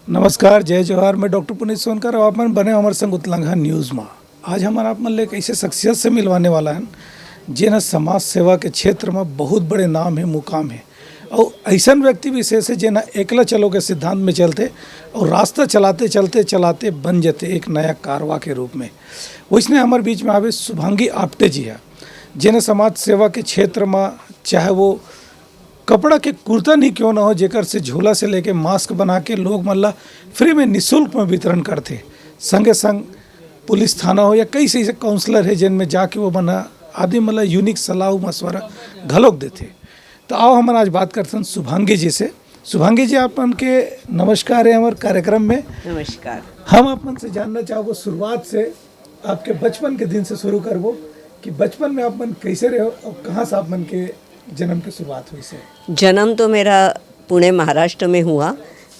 नमस्कार, जय जोहार। मैं डॉक्टर पुनीत सोनकर और आप मन बने हमारे संग उतलंघा न्यूज़ में। आज हमारा आप मन ले एक ऐसे शख्सियत से मिलवाने वाला है जिन्हें समाज सेवा के क्षेत्र में बहुत बड़े नाम है, मुकाम है और ऐसा व्यक्ति विशेष है जिन्हें एकला चलो के सिद्धांत में चलते और रास्ता चलाते चलते चलाते बन जाते एक नया कारवा के रूप में। उसने हमारे बीच में आवे शुभांगी आप्टे जी है, जिन्हें समाज सेवा के क्षेत्र में चाहे वो कपड़ा के कुर्ता नहीं क्यों ना हो, जेकर से झोला से लेके मास्क बना के लोग मतलब फ्री में निःशुल्क में वितरण करते। संगे संग पुलिस थाना हो या कई से ऐसे काउंसलर है जिनमें जाके वो बना आदि मतलब यूनिक सलाह मशवरा घलोक देते। तो आओ हम आज बात करते हैं शुभांगी जी से। शुभांगी जी, आप के नमस्कार है हमारे कार्यक्रम में। नमस्कार। हम अपन से जानना चाहो शुरुआत से आपके बचपन के दिन से शुरू करबो कि बचपन में आप मन कैसे रहे हो और कहाँ से आप मन के जन्म की शुरुआत हुई से? जन्म तो मेरा पुणे महाराष्ट्र में हुआ,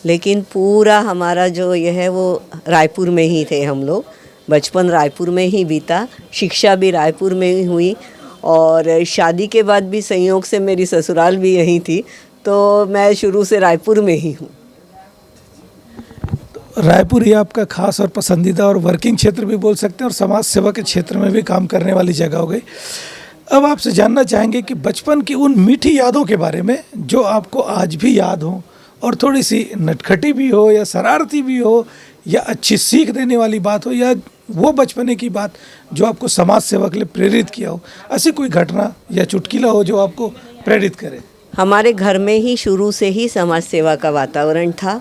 लेकिन पूरा हमारा जो ये है वो रायपुर में ही थे हम लोग। बचपन रायपुर में ही बीता, शिक्षा भी रायपुर में ही हुई और शादी के बाद भी संयोग से मेरी ससुराल भी यहीं थी, तो मैं शुरू से रायपुर में ही हूँ। तो रायपुर ही आपका खास और पसंदीदा और वर्किंग क्षेत्र भी बोल सकते हैं और समाज सेवा के क्षेत्र में भी काम करने वाली जगह हो गई। अब आपसे जानना चाहेंगे कि बचपन की उन मीठी यादों के बारे में जो आपको आज भी याद हो और थोड़ी सी नटखटी भी हो या शरारती भी हो या अच्छी सीख देने वाली बात हो या वो बचपने की बात जो आपको समाज सेवा के लिए प्रेरित किया हो, ऐसी कोई घटना या चुटकुला हो जो आपको प्रेरित करे। हमारे घर में ही शुरू से ही समाज सेवा का वातावरण था।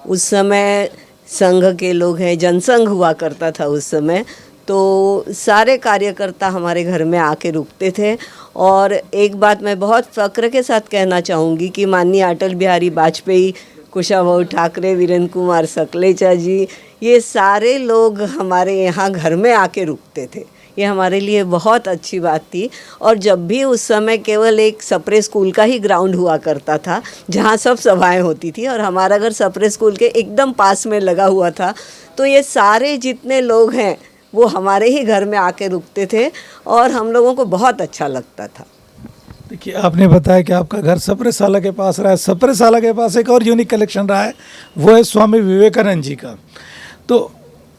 उस समय संघ के लोग हैं, जनसंघ हुआ करता था उस समय, तो सारे कार्यकर्ता हमारे घर में आके रुकते थे। और एक बात मैं बहुत फ़ख्र के साथ कहना चाहूँगी कि माननीय अटल बिहारी वाजपेयी, कुशाभाऊ ठाकरे, वीरेंद्र कुमार सकलेचा जी, ये सारे लोग हमारे यहाँ घर में आके रुकते थे। ये हमारे लिए बहुत अच्छी बात थी। और जब भी उस समय केवल एक सप्रे स्कूल का ही ग्राउंड हुआ करता था जहाँ सब सभाएं होती थी और हमारा घर सप्रे स्कूल के एकदम पास में लगा हुआ था, तो ये सारे जितने लोग हैं वो हमारे ही घर में आके रुकते थे और हम लोगों को बहुत अच्छा लगता था। देखिए, आपने बताया कि आपका घर सप्रे साला के पास रहा है। सप्रे साला के पास एक और यूनिक कलेक्शन रहा है, वो है स्वामी विवेकानंद जी का। तो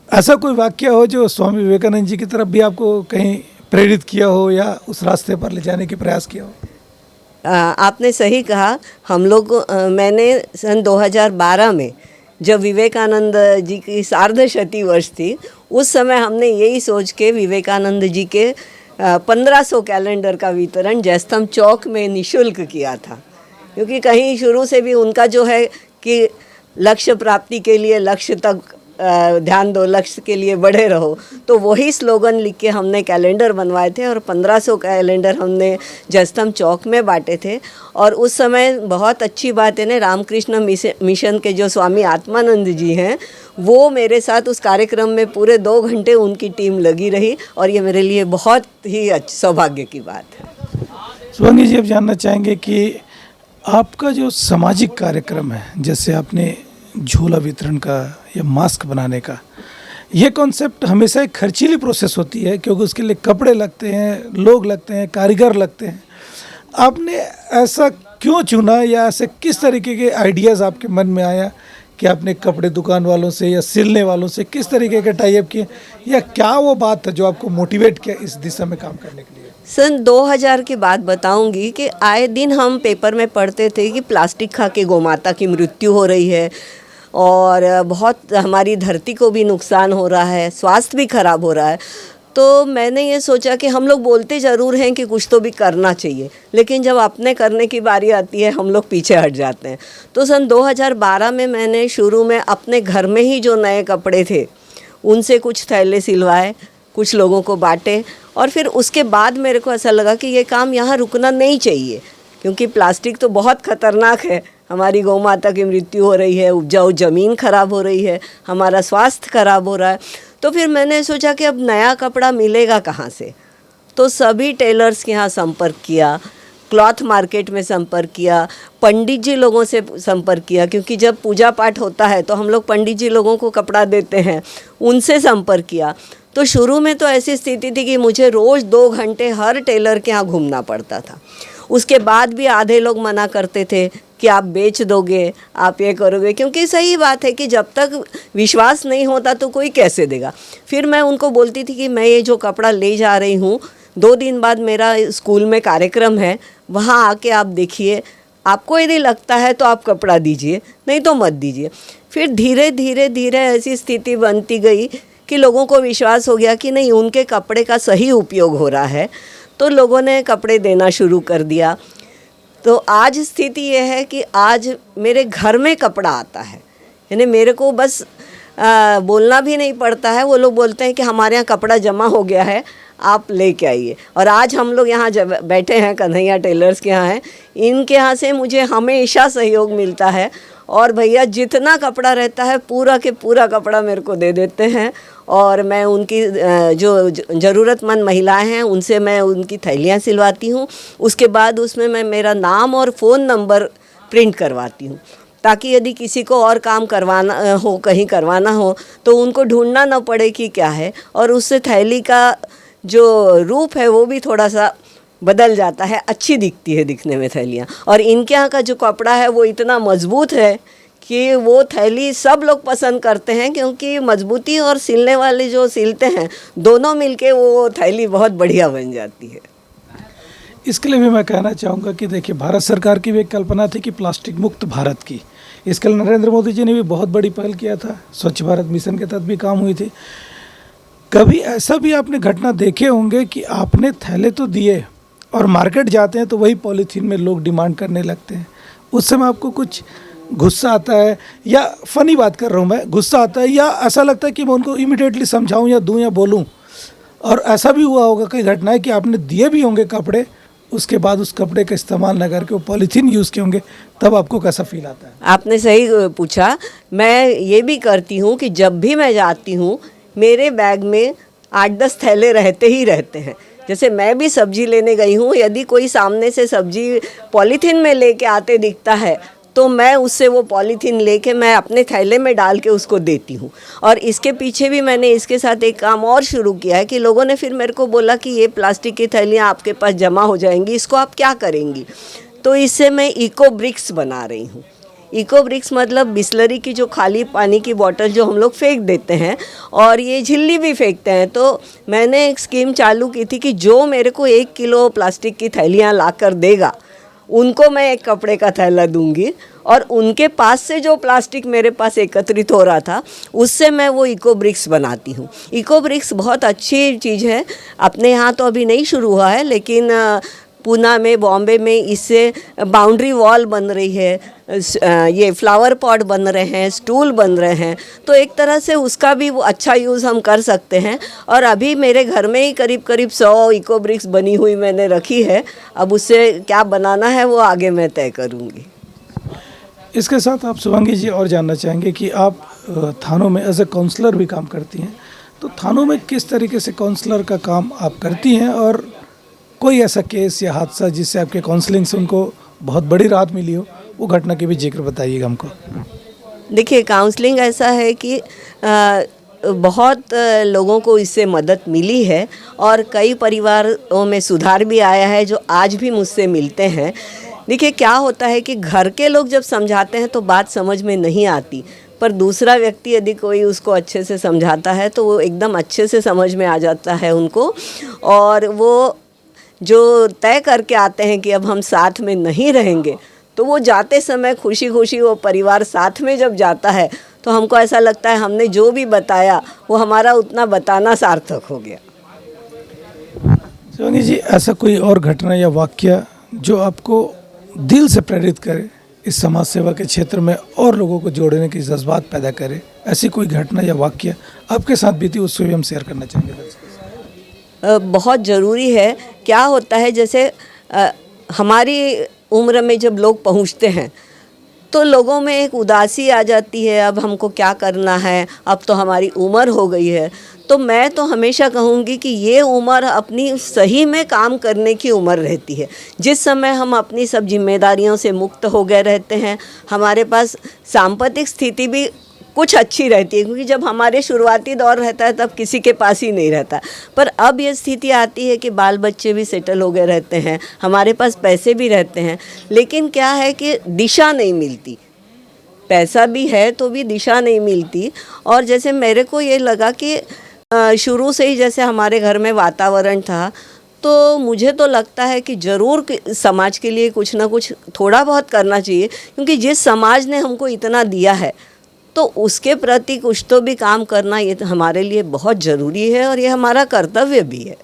ऐसा कोई वाक्य हो जो स्वामी विवेकानंद जी की तरफ भी आपको कहीं प्रेरित किया हो या उस रास्ते पर ले जाने की प्रयास किया हो? आपने सही कहा। हम लोग मैंने सन 2012 में जब विवेकानंद जी की सार्धशती वर्ष थी, उस समय हमने यही सोच के विवेकानंद जी के 1500 कैलेंडर का वितरण जयस्तंभ चौक में निःशुल्क किया था। क्योंकि कहीं शुरू से भी उनका जो है कि लक्ष्य प्राप्ति के लिए लक्ष्य तक ध्यान दो, लक्ष्य के लिए बढ़े रहो, तो वही स्लोगन लिख के हमने कैलेंडर बनवाए थे और 1500 कैलेंडर हमने जयस्तंभ चौक में बांटे थे। और उस समय बहुत अच्छी बात है ना, रामकृष्ण मिशन के जो स्वामी आत्मानंद जी हैं, वो मेरे साथ उस कार्यक्रम में पूरे 2 घंटे उनकी टीम लगी रही और ये मेरे लिए बहुत ही सौभाग्य की बात है। शुभांगी जी, अब जानना चाहेंगे कि आपका जो सामाजिक कार्यक्रम है, जैसे आपने झोला वितरण का या मास्क बनाने का, ये कॉन्सेप्ट हमेशा एक खर्चीली प्रोसेस होती है क्योंकि उसके लिए कपड़े लगते हैं, लोग लगते हैं, कारीगर लगते हैं। आपने ऐसा क्यों चुना या ऐसे किस तरीके के आइडियाज़ आपके मन में आया कि आपने कपड़े दुकान वालों से या सिलने वालों से किस तरीके के टाई अप किए या क्या वो बात था जो आपको मोटिवेट किया इस दिशा में काम करने के लिए? सन 2000 की बात बताऊंगी कि आए दिन हम पेपर में पढ़ते थे कि प्लास्टिक खा के गौमाता की मृत्यु हो रही है और बहुत हमारी धरती को भी नुकसान हो रहा है, स्वास्थ्य भी खराब हो रहा है। तो मैंने ये सोचा कि हम लोग बोलते ज़रूर हैं कि कुछ तो भी करना चाहिए, लेकिन जब अपने करने की बारी आती है हम लोग पीछे हट जाते हैं। तो सन 2012 में मैंने शुरू में अपने घर में ही जो नए कपड़े थे उनसे कुछ थैले सिलवाए, कुछ लोगों को बांटे और फिर उसके बाद मेरे को ऐसा लगा कि ये काम यहाँ रुकना नहीं चाहिए, क्योंकि प्लास्टिक तो बहुत ख़तरनाक है। हमारी गौ माता की मृत्यु हो रही है, उपजाऊ ज़मीन खराब हो रही है, हमारा स्वास्थ्य खराब हो रहा है। तो फिर मैंने सोचा कि अब नया कपड़ा मिलेगा कहाँ से। तो सभी टेलर्स के यहाँ संपर्क किया, क्लॉथ मार्केट में संपर्क किया, पंडित जी लोगों से संपर्क किया, क्योंकि जब पूजा पाठ होता है तो हम लोग पंडित जी लोगों को कपड़ा देते हैं, उनसे संपर्क किया। तो शुरू में तो ऐसी स्थिति थी कि मुझे रोज़ 2 घंटे हर टेलर के यहाँ घूमना पड़ता था। उसके बाद भी आधे लोग मना करते थे कि आप बेच दोगे, आप ये करोगे, क्योंकि सही बात है कि जब तक विश्वास नहीं होता तो कोई कैसे देगा। फिर मैं उनको बोलती थी कि मैं ये जो कपड़ा ले जा रही हूँ, 2 दिन बाद मेरा स्कूल में कार्यक्रम है, वहाँ आके आप देखिए, आपको यदि लगता है तो आप कपड़ा दीजिए, नहीं तो मत दीजिए। फिर धीरे धीरे धीरे ऐसी स्थिति बनती गई कि लोगों को विश्वास हो गया कि नहीं, उनके कपड़े का सही उपयोग हो रहा है, तो लोगों ने कपड़े देना शुरू कर दिया। तो आज स्थिति ये है कि आज मेरे घर में कपड़ा आता है, यानी मेरे को बस बोलना भी नहीं पड़ता है। वो लोग बोलते हैं कि हमारे यहाँ कपड़ा जमा हो गया है, आप लेके आइए। और आज हम लोग यहाँ जब बैठे हैं, कन्हैया टेलर्स के यहाँ हैं, इनके यहाँ से मुझे हमेशा सहयोग मिलता है। और भैया जितना कपड़ा रहता है पूरा के पूरा कपड़ा मेरे को दे देते हैं, और मैं उनकी जो ज़रूरतमंद महिलाएं हैं उनसे मैं उनकी थैलियाँ सिलवाती हूँ। उसके बाद उसमें मैं मेरा नाम और फ़ोन नंबर प्रिंट करवाती हूँ, ताकि यदि किसी को और काम करवाना हो, कहीं करवाना हो, तो उनको ढूंढना ना पड़े कि क्या है। और उससे थैली का जो रूप है वो भी थोड़ा सा बदल जाता है, अच्छी दिखती है दिखने में थैलियाँ। और इनके यहाँ का जो कपड़ा है वो इतना मजबूत है कि वो थैली सब लोग पसंद करते हैं, क्योंकि मजबूती और सिलने वाले जो सिलते हैं दोनों मिलके वो थैली बहुत बढ़िया बन जाती है। इसके लिए भी मैं कहना चाहूँगा कि देखिए, भारत सरकार की भी एक कल्पना थी कि प्लास्टिक मुक्त भारत की। इसके लिए नरेंद्र मोदी जी ने भी बहुत बड़ी पहल किया था, स्वच्छ भारत मिशन के तहत भी काम हुई थी। कभी ऐसा भी आपने घटना देखे होंगे कि आपने थैले तो दिए और मार्केट जाते हैं तो वही पॉलीथीन में लोग डिमांड करने लगते हैं, उस समय आपको कुछ गुस्सा आता है? या फ़नी बात कर रहा हूँ मैं, गुस्सा आता है या ऐसा लगता है कि मैं उनको इमीडिएटली समझाऊँ या दूँ या बोलूँ? और ऐसा भी हुआ होगा कई घटनाएं कि आपने दिए भी होंगे कपड़े, उसके बाद उस कपड़े का इस्तेमाल न करके वो पॉलीथीन यूज़ किए होंगे, तब आपको कैसा फील आता है? आपने सही पूछा। मैं ये भी करती हूँ कि जब भी मैं जाती हूँ मेरे बैग में 8-10 थैले रहते ही रहते हैं। जैसे मैं भी सब्जी लेने गई हूँ, यदि कोई सामने से सब्जी पॉलीथीन में लेके आते दिखता है तो मैं उससे वो पॉलीथीन लेके मैं अपने थैले में डाल के उसको देती हूँ। और इसके पीछे भी मैंने इसके साथ एक काम और शुरू किया है कि लोगों ने फिर मेरे को बोला कि ये प्लास्टिक की थैलियाँ आपके पास जमा हो जाएंगी, इसको आप क्या करेंगी? तो इससे मैं इको ब्रिक्स बना रही हूँ। इको ब्रिक्स मतलब बिस्लरी की जो खाली पानी की बोतल जो हम लोग फेंक देते हैं और ये झिल्ली भी फेंकते हैं, तो मैंने एक स्कीम चालू की थी कि जो मेरे को 1 किलो प्लास्टिक की थैलियाँ ला कर देगा उनको मैं एक कपड़े का थैला दूंगी, और उनके पास से जो प्लास्टिक मेरे पास एकत्रित हो रहा था उससे मैं वो इको ब्रिक्स बनाती हूँ। इको ब्रिक्स बहुत अच्छी चीज़ है। अपने यहाँ तो अभी नहीं शुरू हुआ है, लेकिन पूना में, बॉम्बे में इससे बाउंड्री वॉल बन रही है, ये फ्लावर पॉट बन रहे हैं, स्टूल बन रहे हैं। तो एक तरह से उसका भी वो अच्छा यूज़ हम कर सकते हैं। और अभी मेरे घर में ही करीब करीब 100 इको ब्रिक्स बनी हुई मैंने रखी है। अब उससे क्या बनाना है वो आगे मैं तय करूँगी। इसके साथ आप शुभांगी जी और जानना चाहेंगे कि आप थानों में एज ए काउंसलर भी काम करती हैं, तो थानों में किस तरीके से काउंसलर का काम आप करती हैं, और कोई ऐसा केस या हादसा जिससे आपके काउंसलिंग से उनको बहुत बड़ी राहत मिली हो, वो घटना के भी जिक्र बताइएगा हमको। देखिए, काउंसलिंग ऐसा है कि बहुत लोगों को इससे मदद मिली है और कई परिवारों में सुधार भी आया है जो आज भी मुझसे मिलते हैं। देखिए, क्या होता है कि घर के लोग जब समझाते हैं तो बात समझ में नहीं आती, पर दूसरा व्यक्ति यदि कोई उसको अच्छे से समझाता है तो वो एकदम अच्छे से समझ में आ जाता है उनको। और वो जो तय करके आते हैं कि अब हम साथ में नहीं रहेंगे, तो वो जाते समय खुशी खुशी वो परिवार साथ में जब जाता है तो हमको ऐसा लगता है हमने जो भी बताया वो हमारा उतना बताना सार्थक हो गया। शिवांगी जी, ऐसा कोई और घटना या वाक्य जो आपको दिल से प्रेरित करे, इस समाज सेवा के क्षेत्र में और लोगों को जोड़ने की जज्बात पैदा करे, ऐसी कोई घटना या वाक्य आपके साथ बीती, उसको भी हम शेयर करना चाहेंगे। बहुत ज़रूरी है। क्या होता है, जैसे हमारी उम्र में जब लोग पहुंचते हैं तो लोगों में एक उदासी आ जाती है, अब हमको क्या करना है, अब तो हमारी उम्र हो गई है। तो मैं तो हमेशा कहूँगी कि ये उम्र अपनी सही में काम करने की उम्र रहती है। जिस समय हम अपनी सब जिम्मेदारियों से मुक्त हो गए रहते हैं, हमारे पास सांपत्तिक स्थिति भी कुछ अच्छी रहती है, क्योंकि जब हमारे शुरुआती दौर रहता है तब किसी के पास ही नहीं रहता। पर अब ये स्थिति आती है कि बाल बच्चे भी सेटल हो गए रहते हैं, हमारे पास पैसे भी रहते हैं, लेकिन क्या है कि दिशा नहीं मिलती। पैसा भी है तो भी दिशा नहीं मिलती। और जैसे मेरे को ये लगा कि शुरू से ही जैसे हमारे घर में वातावरण था, तो मुझे तो लगता है कि ज़रूर समाज के लिए कुछ ना कुछ थोड़ा बहुत करना चाहिए, क्योंकि जिस समाज ने हमको इतना दिया है तो उसके प्रति कुछ तो भी काम करना ये तो हमारे लिए बहुत ज़रूरी है और ये हमारा कर्तव्य भी है।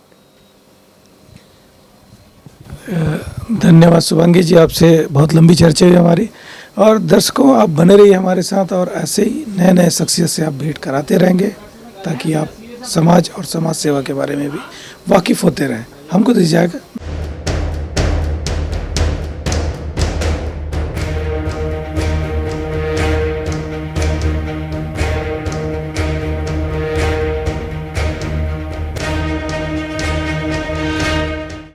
धन्यवाद शुभांगी जी, आपसे बहुत लंबी चर्चा हुई हमारी। और दर्शकों, आप बने रहिए हमारे साथ और ऐसे ही नए नए शख्सियत से आप भेंट कराते रहेंगे, ताकि आप समाज और समाज सेवा के बारे में भी वाकिफ़ होते रहें। हमको दीजिएगा।